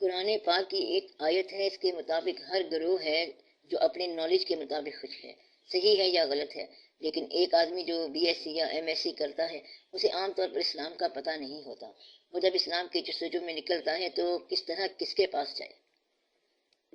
قرآن پاک کی ایک آیت ہے، اس کے مطابق ہر گروہ ہے جو اپنے نالج کے مطابق خوش ہے، صحیح ہے یا غلط ہے، لیکن ایک آدمی جو بی ایس سی یا ایم ایس سی کرتا ہے اسے عام طور پر اسلام کا پتہ نہیں ہوتا۔ وہ جب اسلام کے جستجو میں نکلتا ہے تو کس طرح کس کے پاس جائے؟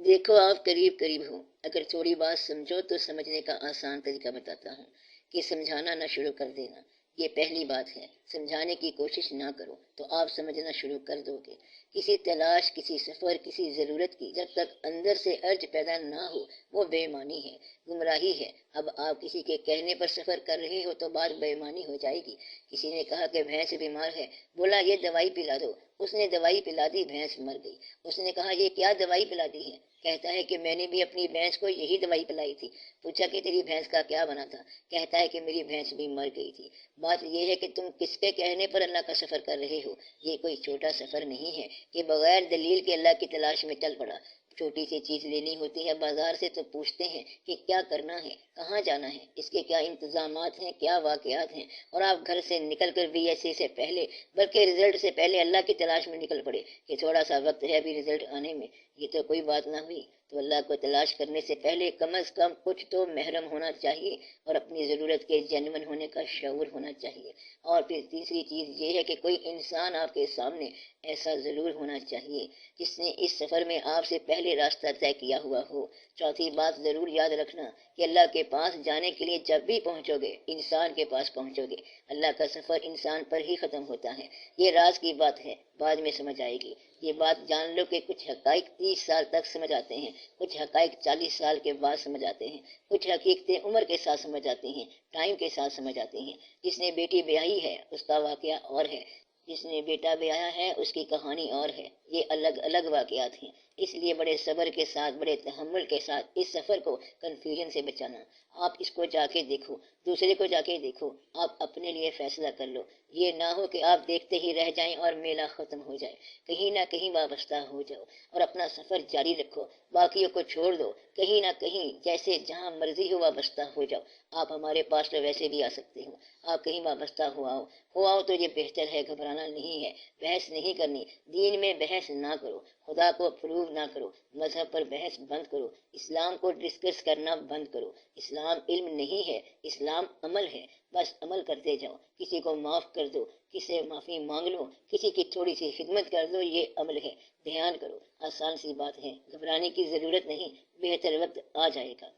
دیکھو، آپ قریب قریب ہو، اگر تھوڑی بات سمجھو تو سمجھنے کا آسان طریقہ بتاتا ہوں کہ سمجھانا نہ شروع کر دینا۔ یہ پہلی بات ہے، سمجھانے کی کوشش نہ کرو تو آپ سمجھنا شروع کر دو گے۔ کسی تلاش، کسی سفر، کسی ضرورت کی جب تک اندر سے ارج پیدا نہ ہو وہ بے معنی ہے، گمراہی ہے۔ اب آپ کسی کے کہنے پر سفر کر رہے ہو تو بات بے معنی ہو جائے گی۔ کسی نے کہا کہ بھینس بیمار ہے، بولا یہ دوائی پلا دو، اس نے دوائی پلا دی، بھینس مر گئی۔ اس نے کہا یہ کیا دوائی پلا دی ہے؟ کہتا ہے کہ میں نے بھی اپنی بھینس کو یہی دوائی پلائی تھی۔ پوچھا کہ تیری بھینس کا کیا بنا تھا؟ کہتا ہے کہ میری بھینس بھی مر گئی تھی۔ بات یہ ہے کہ تم کس کے کہنے پر اللہ کا سفر کر رہے ہو۔ یہ کوئی چھوٹا سفر نہیں ہے کہ بغیر دلیل کے اللہ کی تلاش میں چل پڑا۔ چھوٹی سی چیز لینی ہوتی ہے بازار سے تو پوچھتے ہیں کہ کیا کرنا ہے، کہاں جانا ہے، اس کے کیا انتظامات ہیں، کیا واقعات ہیں، اور آپ گھر سے نکل کر بی ایس سی سے پہلے بلکہ رزلٹ سے پہلے اللہ کی تلاش میں نکل پڑے کہ تھوڑا سا وقت ہے ابھی رزلٹ آنے میں۔ یہ تو کوئی بات نہ ہوئی۔ تو اللہ کو تلاش کرنے سے پہلے کم از کم کچھ تو محرم ہونا چاہیے اور اپنی ضرورت کے جینون ہونے کا شعور ہونا چاہیے۔ اور پھر تیسری چیز یہ ہے کہ کوئی انسان آپ کے سامنے ایسا ضرور ہونا چاہیے جس نے اس سفر میں آپ سے پہلے راستہ طے کیا ہوا ہو۔ چوتھی بات ضرور یاد رکھنا کہ اللہ کے پاس جانے کے لیے جب بھی پہنچو گے انسان کے پاس پہنچو گے۔ اللہ کا سفر انسان پر ہی ختم ہوتا ہے۔ یہ راز کی بات ہے، بعد میں سمجھ آئے گی۔ یہ بات جان لو کہ کچھ حقائق 30 سال تک سمجھ آتے ہیں، کچھ حقائق 40 سال کے بعد سمجھ آتے ہیں، کچھ حقیقتیں عمر کے ساتھ سمجھ آتی ہیں، ٹائم کے ساتھ سمجھ آتی ہیں۔ جس نے بیٹی بیاہی ہے اس کا واقعہ اور ہے، جس نے بیٹا بیایا ہے اس کی کہانی اور ہے۔ یہ الگ الگ واقعات ہیں، اس لیے بڑے صبر کے ساتھ، بڑے تحمل کے ساتھ اس سفر کو کنفیوژن سے بچانا۔ آپ اس کو جا کے دیکھو، دوسرے کو جا کے دیکھو، آپ اپنے لیے فیصلہ کر لو۔ یہ نہ ہو کہ آپ دیکھتے ہی رہ جائیں اور میلہ ختم ہو جائے، کہیں نہ کہیں وابستہ ہو جاؤ اور اپنا سفر جاری رکھو، باقیوں کو چھوڑ دو، کہیں نہ کہیں جیسے جہاں مرضی ہو وابستہ ہو جاؤ۔ آپ ہمارے پاس تو ویسے بھی آ سکتے ہو، آپ کہیں وابستہ ہو آؤ تو یہ بہتر ہے، گھبرانا نہیں ہے، بحث نہیں کرنی، دین میں بحث نہ کرو، خدا کو پروو نہ کرو، مذہب پر بحث بند کرو، اسلام کو ڈسکس کرنا بند کرو۔ اسلام علم نہیں ہے، اسلام عمل ہے، بس عمل کرتے جاؤ۔ کسی کو معاف کر دو، کسی سے معافی مانگ لو، کسی کی تھوڑی سی خدمت کر دو، یہ عمل ہے۔ دھیان کرو، آسان سی بات ہے، گھبرانے کی ضرورت نہیں، بہتر وقت آ جائے گا۔